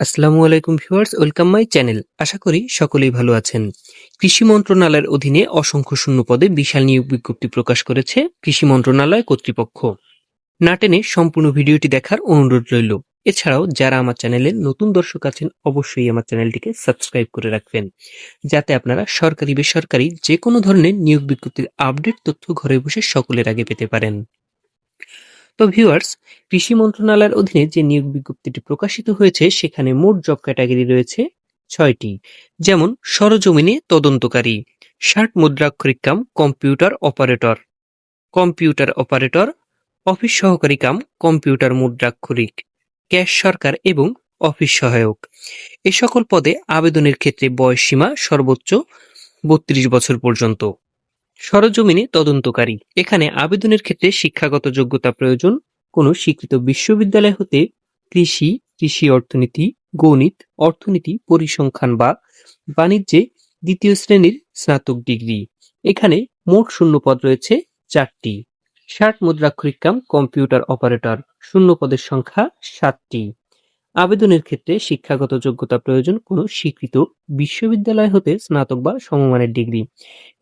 আসসালামু আলাইকুম viewers, welcome my channel. আশা করি সকলেই ভালো আছেন। কৃষি মন্ত্রণালয়ের অধীনে অসংখ্য শূন্য পদে বিশাল নিয়োগ বিজ্ঞপ্তি প্রকাশ করেছে কৃষি মন্ত্রণালয় কর্তৃপক্ষ। না টেনে সম্পূর্ণ ভিডিওটি দেখার অনুরোধ রইল। এছাড়াও যারা আমার চ্যানেলের নতুন দর্শক আছেন অবশ্যই আমার চ্যানেলটিকে সাবস্ক্রাইব করে রাখবেন, যাতে আপনারা সরকারি বেসরকারি যে কোনো ধরনের নিয়োগ বিজ্ঞপ্তির আপডেট তথ্য ঘরে বসে সকলের আগে পেতে পারেন। তো ভিউয়ার্স, কৃষি মন্ত্রণালয়ের অধীনে যে নিয়োগ বিজ্ঞপ্তিটি প্রকাশিত হয়েছে সেখানে মোট জব ক্যাটাগরি রয়েছে ৬টি। যেমন সরজমিনে তদন্তকারী, ৬০ মুদ্রাক্ষরিক cum computer operator, computer operator, office সহকারী কাম কম্পিউটার মুদ্রাক্ষরিক, ক্যাশ সরকার এবং অফিস সহায়ক। এ সকল পদে আবেদনের ক্ষেত্রে বয়সসীমা সর্বোচ্চ ৩২ বছর পর্যন্ত। সরজমিনে তদন্তকারী, এখানে আবেদনের ক্ষেত্রে শিক্ষাগত যোগ্যতা প্রয়োজন। কোনো স্বীকৃত বিশ্ববিদ্যালয় হতে কৃষি, কৃষি অর্থনীতি, গণিত, অর্থনীতি, পরিসংখ্যান বা বাণিজ্যে ২য় শ্রেণীর স্নাতক ডিগ্রি। এখানে মোট শূন্য পদ রয়েছে ৪টি। ৬০ মুদ্রাক্ষরিক কাম কম্পিউটার অপারেটর, শূন্য পদের সংখ্যা ৭টি। আবেদনের ক্ষেত্রে শিক্ষাগত যোগ্যতা প্রয়োজন কোনো স্বীকৃত বিশ্ববিদ্যালয় হতে স্নাতক বা সমমানের ডিগ্রি।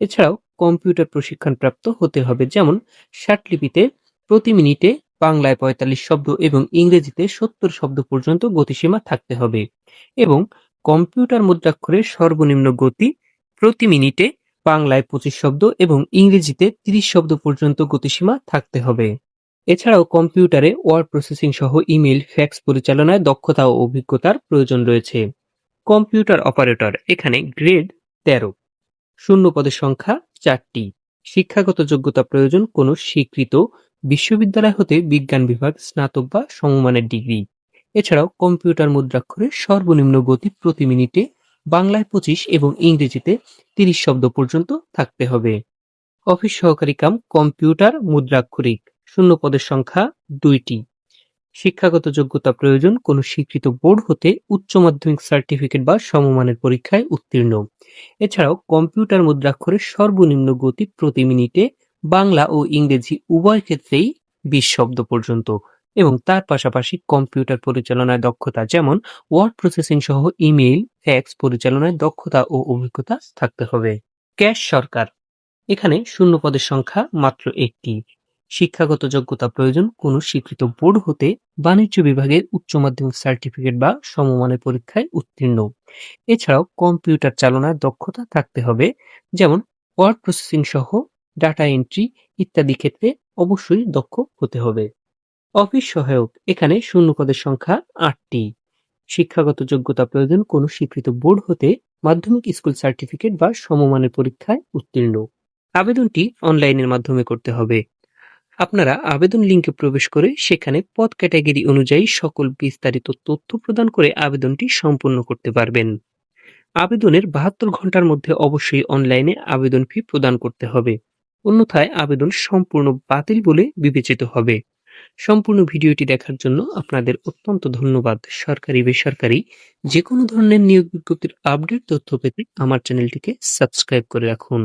এছাড়াও কম্পিউটার প্রশিক্ষণপ্রাপ্ত হতে হবে, যেমন ষাটলিপিতে প্রতি মিনিটে বাংলায় ৪৫ শব্দ এবং ইংরেজিতে ৭০ শব্দ পর্যন্ত গতিসীমা থাকতে হবে এবং কম্পিউটার মুদ্রাক্ষরের সর্বনিম্ন গতি প্রতি মিনিটে বাংলায় ২৫ শব্দ এবং ইংরেজিতে ৩০ শব্দ পর্যন্ত গতিসীমা থাকতে হবে। এছাড়াও কম্পিউটারে ওয়ার্ড প্রসেসিং সহ ইমেল, ফ্যাক্স পরিচালনায় দক্ষতা ও অভিজ্ঞতার প্রয়োজন রয়েছে। কম্পিউটার অপারেটর, এখানে গ্রেড ১৩, শূন্য পদের সংখ্যা ৪টি। শিক্ষাগত যোগ্যতা প্রয়োজন কোনো স্বীকৃত বিশ্ববিদ্যালয় হতে বিজ্ঞান বিভাগ স্নাতক বা সমমানের ডিগ্রি। এছাড়াও কম্পিউটার মুদ্রাক্ষরের সর্বনিম্ন গতি প্রতি মিনিটে বাংলায় ২৫ এবং ইংরেজিতে ৩০ শব্দ পর্যন্ত থাকতে হবে। অফিস সহকারী কাম কম্পিউটার মুদ্রাক্ষরিক, শূন্য পদের সংখ্যা ২টি। শিক্ষাগত যোগ্যতা প্রয়োজন কোনো স্বীকৃত বোর্ড হতে উচ্চ মাধ্যমিক সার্টিফিকেট বা সমমানের পরীক্ষায় উত্তীর্ণ। এছাড়াও কম্পিউটার মুদ্রাক্ষরের সর্বনিম্ন গতি প্রতি মিনিটে বাংলা ও ইংরেজি উভয় ক্ষেত্রেই ২০ শব্দ পর্যন্ত এবং তার পাশাপাশি কম্পিউটার পরিচালনায় দক্ষতা, যেমন ওয়ার্ড প্রসেসিং সহ ইমেইল, ফ্যাক্স পরিচালনায় দক্ষতা ও অভিজ্ঞতা থাকতে হবে। ক্যাশ সরকার, এখানে শূন্য পদের সংখ্যা মাত্র ১টি। শিক্ষাগত যোগ্যতা প্রয়োজন কোনো স্বীকৃত বোর্ড হতে বাণিজ্য বিভাগের উচ্চ মাধ্যমিক সার্টিফিকেট বা সমমানের পরীক্ষায় উত্তীর্ণ। এছাড়াও কম্পিউটার চালনার দক্ষতা থাকতে হবে, যেমন ওয়ার্ড প্রসেসিং সহ ডাটা এন্ট্রি ইত্যাদি ক্ষেত্রে অবশ্যই দক্ষ হতে হবে। অফিস সহায়ক, এখানে শূন্য পদের সংখ্যা ৮টি। শিক্ষাগত যোগ্যতা প্রয়োজন কোনো স্বীকৃত বোর্ড হতে মাধ্যমিক স্কুল সার্টিফিকেট বা সমমানের পরীক্ষায় উত্তীর্ণ। আবেদনটি অনলাইনের মাধ্যমে করতে হবে। আপনারা আবেদন লিঙ্কে প্রবেশ করে সেখানে পদ ক্যাটাগরি অনুযায়ী সকল বিস্তারিত তথ্য প্রদান করে আবেদনটি সম্পূর্ণ করতে পারবেন। আবেদনের ৭২ ঘন্টার মধ্যে অবশ্যই অনলাইনে আবেদন ফি প্রদান করতে হবে, অন্যথায় আবেদন সম্পূর্ণ বাতিল বলে বিবেচিত হবে। সম্পূর্ণ ভিডিওটি দেখার জন্য আপনাদের অত্যন্ত ধন্যবাদ। সরকারি বেসরকারি যে কোনো ধরনের নিয়োগ বিজ্ঞপ্তির আপডেট তথ্য পেতে আমার চ্যানেলটিকে সাবস্ক্রাইব করে রাখুন।